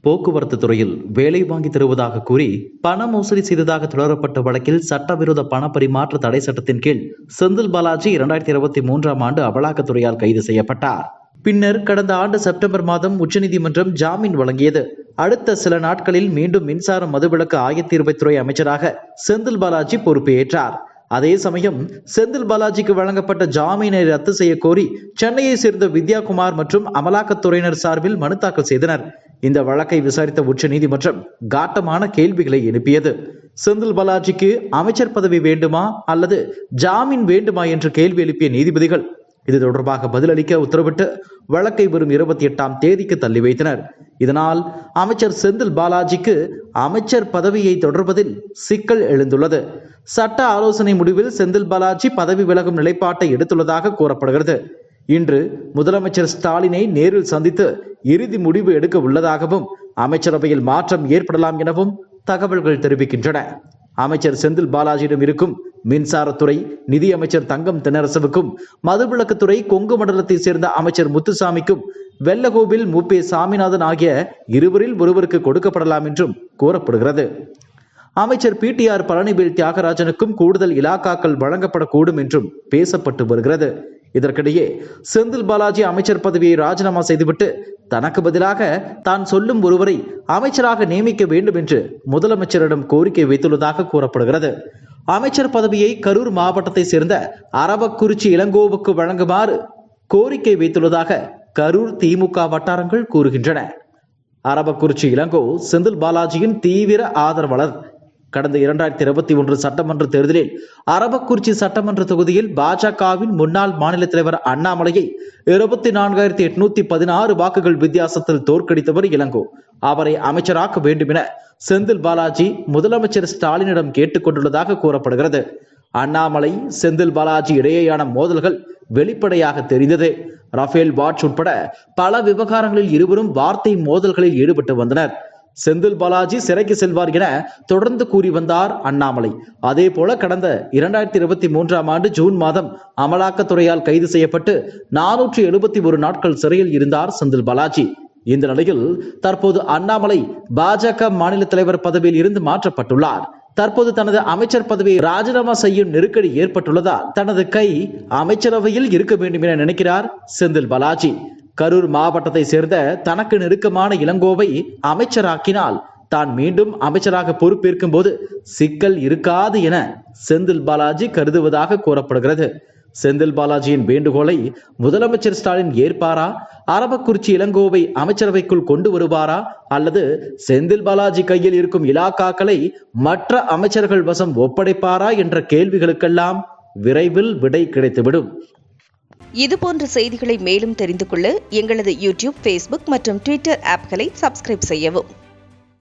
போக்குவரத்து துறையில் வேலை வாங்கி தருவதாக கூறி பண மோசடி செய்ததாக தொடரப்பட்ட வழக்கில் சட்டவிரோத பண பரிமாற்ற தடை சட்டத்தின் கீழ் செந்தில் பாலாஜி 2023 ஆண்டு அமலாக்கத்துறையால் கைது செய்யப்பட்டார். பின்னர் கடந்த ஆண்டு செப்டம்பர் மாதம் உச்சநீதிமன்றம் ஜாமீன் வழங்கியது. அடுத்த சில நாட்களில் மீண்டும் மின்சார மதுவிலக்கு ஆயத்தீர்வைத்துறை அமைச்சராக செந்தில் பாலாஜி பொறுப்பேற்றார். அதே சமயம் செந்தில் பாலாஜிக்கு வழங்கப்பட்ட ஜாமீனை ரத்து செய்ய கோரி சென்னையை சேர்ந்த வித்யாகுமார் மற்றும் அமலாக்கத்துறையினர் சார்பில் மனு தாக்கல் செய்தனர். இந்த வழக்கை விசாரித்த உச்ச நீதிமன்றம் காட்டமான கேள்விகளை எழுப்பியது. செந்தில் பாலாஜிக்கு அமைச்சர் பதவி வேண்டுமா அல்லது ஜாமீன் வேண்டுமா என்று கேள்வி எழுப்பிய நீதிபதிகள் இது தொடர்பாக பதிலளிக்க உத்தரவிட்டு வழக்கை வரும் 28ஆம் தேதிக்கு தள்ளி வைத்தனர். இதனால் அமைச்சர் செந்தில் பாலாஜிக்கு அமைச்சர் பதவியை தொடர்வதில் சிக்கல் எழுந்துள்ளது. சட்ட ஆலோசனை முடிவில் செந்தில் பாலாஜி பதவி விலகும் நிலைப்பாட்டை எடுத்துள்ளதாக கூறப்படுகிறது. இன்று முதலமைச்சர் ஸ்டாலினை நேரில் சந்தித்து இறுதி முடிவு எடுக்க உள்ளதாகவும் அமைச்சரவையில் மாற்றம் ஏற்படலாம் எனவும் தகவல்கள் தெரிவிக்கின்றன. அமைச்சர் செந்தில் பாலாஜியிடம் இருக்கும் மின்சாரத்துறை நிதியமைச்சர் தங்கம் தென்னரசுவுக்கும், மதுவிலக்குத்துறை கொங்கு மண்டலத்தை சேர்ந்த அமைச்சர் முத்துசாமிக்கும், வெள்ளகோவில் மூப்பே சாமிநாதன் ஆகிய இருவரில் ஒருவருக்கு கொடுக்கப்படலாம் என்றும் கூறப்படுகிறது. அமைச்சர் PTR பழனிவேல் தியாகராஜனுக்கும் கூடுதல் இலாக்காக்கள் வழங்கப்படக்கூடும் என்றும் பேசப்பட்டு வருகிறது. இதற்கிடையே செந்தில் பாலாஜி அமைச்சர் பதவியை ராஜினாமா செய்துவிட்டு தனக்கு பதிலாக தான் சொல்லும் ஒருவரை அமைச்சராக நியமிக்க வேண்டும் என்று முதலமைச்சரிடம் கோரிக்கை வைத்துள்ளதாக கூறப்படுகிறது. அமைச்சர் பதவியை கரூர் மாவட்டத்தை சேர்ந்த அரவக்குறிச்சி இளங்கோவுக்கு வழங்குமாறு கோரிக்கை வைத்துள்ளதாக கரூர் திமுக வட்டாரங்கள் கூறுகின்றன. அரவக்குறிச்சி இளங்கோ செந்தில் பாலாஜியின் தீவிர ஆதரவாளர். கடந்த 2021 சட்டமன்ற தேர்தலில் அரவக்குறிச்சி சட்டமன்ற தொகுதியில் பாஜகவின் முன்னாள் மாநில தலைவர் அண்ணாமலையை 24,816 வாக்குகள் வித்தியாசத்தில் தோற்கடித்தவர் இளங்கோ. அவரை அமைச்சராக்க வேண்டும் என செந்தில் பாலாஜி முதலமைச்சர் ஸ்டாலினிடம் கேட்டுக் கொண்டுள்ளதாக கூறப்படுகிறது. அண்ணாமலை செந்தில் பாலாஜி இடையேயான மோதல்கள் வெளிப்படையாக தெரிந்தது. ரஃபேல் வாட்ச் உட்பட பல விவகாரங்களில் இருவரும் வார்த்தை மோதல்களில் ஈடுபட்டு வந்தனர். செந்தில் பாலாஜி சிறைக்கு செல்வார் என தொடர்ந்து கூறி வந்தார் அண்ணாமலை. அதே போல கடந்த 2023 ஆண்டு ஜூன் மாதம் அமலாக்கத்துறையால் கைது செய்யப்பட்டு 471 நாட்கள் சிறையில் இருந்தார் செந்தில் பாலாஜி. இந்த நிலையில் தற்போது அண்ணாமலை பாஜக மாநில தலைவர் பதவியில் இருந்து மாற்றப்பட்டுள்ளார். தற்போது தனது அமைச்சர் பதவியை ராஜினாமா செய்யும் நெருக்கடி ஏற்பட்டுள்ளதால் தனது கை அமைச்சரவையில் இருக்க வேண்டும் என நினைக்கிறார் செந்தில் பாலாஜி. கரூர் மாவட்டத்தை சேர்ந்த தனக்கு நெருக்கமான இளங்கோவை அமைச்சராக்கினால் தான் மீண்டும் அமைச்சராக பொறுப்பேற்கும் போது சிக்கல் இருக்காது என செந்தில் பாலாஜி கருதுவதாக கூறப்படுகிறது. செந்தில் பாலாஜியின் வேண்டுகோளை முதலமைச்சர் ஸ்டாலின் ஏற்பாரா? அரவக்குறிச்சி இளங்கோவை அமைச்சரவைக்குள் கொண்டு வருவாரா? அல்லது செந்தில் பாலாஜி கையில் இருக்கும் இலாக்காக்களை மற்ற அமைச்சர்கள் வசம் ஒப்படைப்பாரா என்ற கேள்விகளுக்கெல்லாம் விரைவில் விடை கிடைத்துவிடும். இதுபோன்ற செய்திகளை மேலும் தெரிந்து கொள்ள எங்களது யூடியூப், Facebook மற்றும் Twitter ஆப்களை சப்ஸ்கிரைப் செய்யவும்.